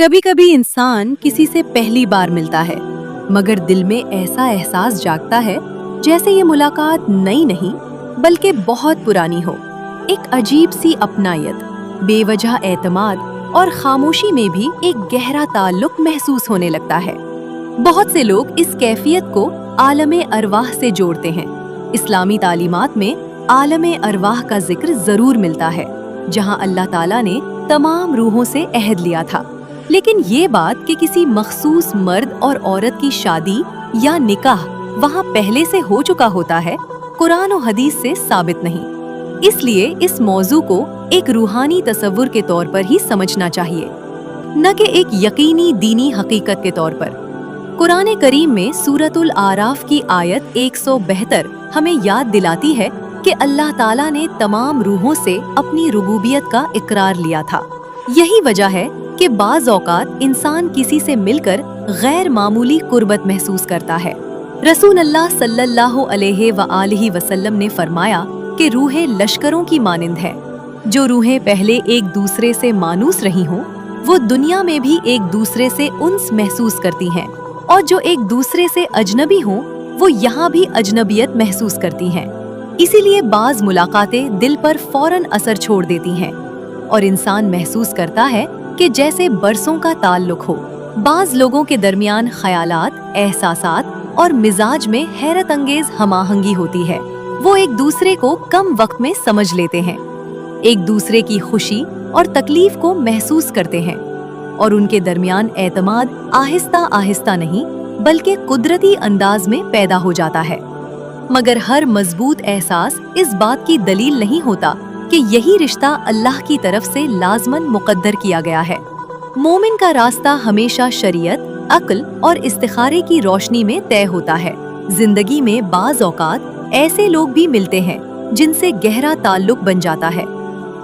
कभी कभी इंसान किसी से पहली बार मिलता है, मगर दिल में ऐसा एहसास जागता है जैसे ये मुलाकात नई नहीं बल्कि बहुत पुरानी हो। एक अजीब सी अपनायत, बेवजह एतमाद और खामोशी में भी एक गहरा ताल्लुक महसूस होने लगता है। बहुत से लोग इस कैफियत को आलमे अरवाह से जोड़ते हैं। इस्लामी तालीमात में आलमे अरवाह का जिक्र जरूर मिलता है, जहां अल्लाह ताला ने तमाम रूहों से अहद लिया था। लेकिन ये बात कि किसी मखसूस मर्द और औरत की शादी या निकाह वहाँ पहले से हो चुका होता है, कुरान और हदीस से साबित नहीं। इसलिए इस मौजू को एक रूहानी तसव्वुर के तौर पर ही समझना चाहिए, न कि एक यकीनी दीनी हकीकत के तौर पर। कुरान करीम में सूरतुल आराफ की आयत 172 हमें याद दिलाती है कि अल्लाह ताला ने तमाम रूहों से अपनी रुबूबियत का इकरार लिया था। यही वजह है कि बाज़ औक़ात इंसान किसी से मिलकर गैर मामूली कुर्बत महसूस करता है। रसूल अल्लाह सल्लल्लाहु अलैहि व आलिहि वसल्लम ने फरमाया कि रूहें लश्करों की मानिंद है। जो रूहें पहले एक दूसरे से मानूस रही हों, वो दुनिया में भी एक दूसरे से उन्स महसूस करती हैं, और जो एक दूसरे से अजनबी हों, वो यहाँ भी अजनबियत महसूस करती हैं। इसीलिए बाज़ मुलाकातें दिल पर फौरन असर छोड़ देती हैं और इंसान महसूस करता है कि जैसे बरसों का ताल्लुक हो। बाज़ लोगों के दरमियान ख्यालात, एहसासात और मिजाज में हैरत अंगेज हमाहंगी होती है। वो एक दूसरे को कम वक्त में समझ लेते हैं, एक दूसरे की खुशी और तकलीफ को महसूस करते हैं, और उनके दरमियान एतमाद आहिस्ता आहिस्ता नहीं बल्कि कुदरती अंदाज में पैदा हो जाता है। मगर हर मजबूत एहसास इस बात की दलील नहीं होता कि यही रिश्ता अल्लाह की तरफ से लाजमन मुकद्दर किया गया है। मोमिन का रास्ता हमेशा शरीयत, अक्ल और इस्तिखारे की रोशनी में तय होता है। जिंदगी में बाज़ औक़ात ऐसे लोग भी मिलते हैं जिनसे गहरा ताल्लुक बन जाता है,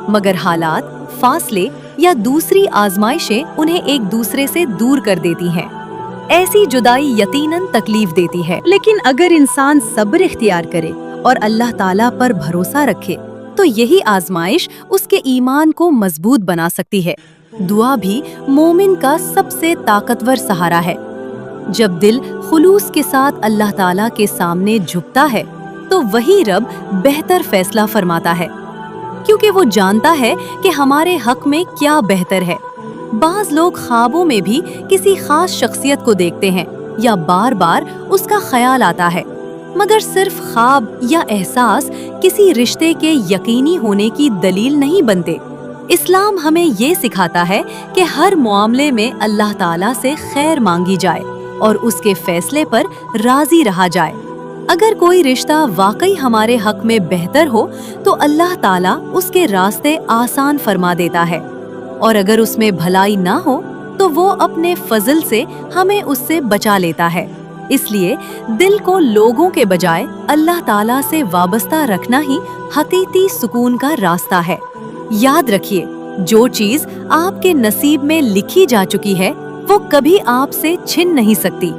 मगर हालात, फासले या दूसरी आजमाइशें उन्हें एक दूसरे से दूर कर देती हैं। ऐसी जुदाई यकीनन तकलीफ देती है, लेकिन अगर इंसान सब्र इख्तियार करे और अल्लाह ताला पर भरोसा रखे तो यही आजमाइश उसके ईमान को मजबूत बना सकती है। दुआ भी मोमिन का सबसे ताकतवर सहारा है। जब दिल खुलूस के साथ अल्लाह ताला के सामने झुकता है तो वही रब बेहतर फैसला फरमाता है, क्योंकि वो जानता है कि हमारे हक में क्या बेहतर है। बाज़ लोग ख्वाबों में भी किसी खास शख्सियत को देखते हैं या बार बार उसका ख्याल आता है, मगर सिर्फ ख्वाब या एहसास किसी रिश्ते के यकीनी होने की दलील नहीं बनते। इस्लाम हमें ये सिखाता है कि हर मामले में अल्लाह ताला से खैर मांगी जाए और उसके फैसले पर राजी रहा जाए। अगर कोई रिश्ता वाकई हमारे हक में बेहतर हो तो अल्लाह ताला उसके रास्ते आसान फरमा देता है, और अगर उसमें भलाई ना हो तो वो अपने फजल से हमें उससे बचा लेता है। इसलिए दिल को लोगों के बजाय अल्लाह ताला से वाबस्ता रखना ही हकीकी सुकून का रास्ता है। याद रखिए, जो चीज आपके नसीब में लिखी जा चुकी है वो कभी आपसे छिन नहीं सकती,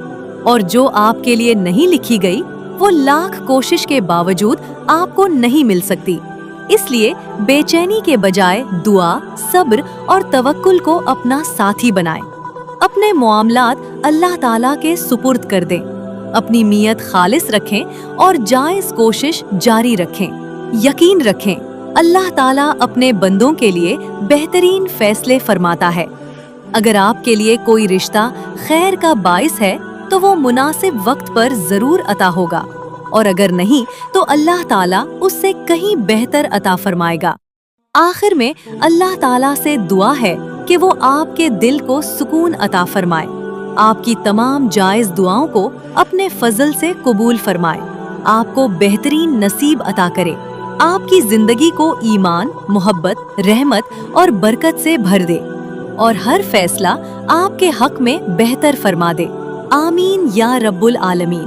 और जो आपके लिए नहीं लिखी गई वो लाख कोशिश के बावजूद आपको नहीं मिल सकती। इसलिए बेचैनी के बजाय दुआ, सब्र और तवक्कुल को अपना साथी बनाएं। अपने मुआमलात अल्लाह ताला के सुपुर्द कर दें, अपनी नीयत खालिस रखें और जायज़ कोशिश जारी रखें। यकीन रखें, अल्लाह ताला अपने बंदों के लिए बेहतरीन फैसले फरमाता है। अगर आपके लिए कोई रिश्ता खैर का बाइस है तो वो मुनासिब वक्त पर जरूर अता होगा, और अगर नहीं तो अल्लाह ताला उससे कहीं बेहतर अता फरमाएगा। आखिर में अल्लाह ताला से दुआ है कि वो आपके दिल को सुकून अता फरमाए, आपकी तमाम जायज़ दुआओं को अपने फजल से कबूल फरमाए, आपको बेहतरीन नसीब अता करे, आपकी जिंदगी को ईमान, मोहब्बत, रहमत और बरकत से भर दे, और हर फैसला आपके हक में बेहतर फरमा दे। आमीन या रब्बुल आलमीन।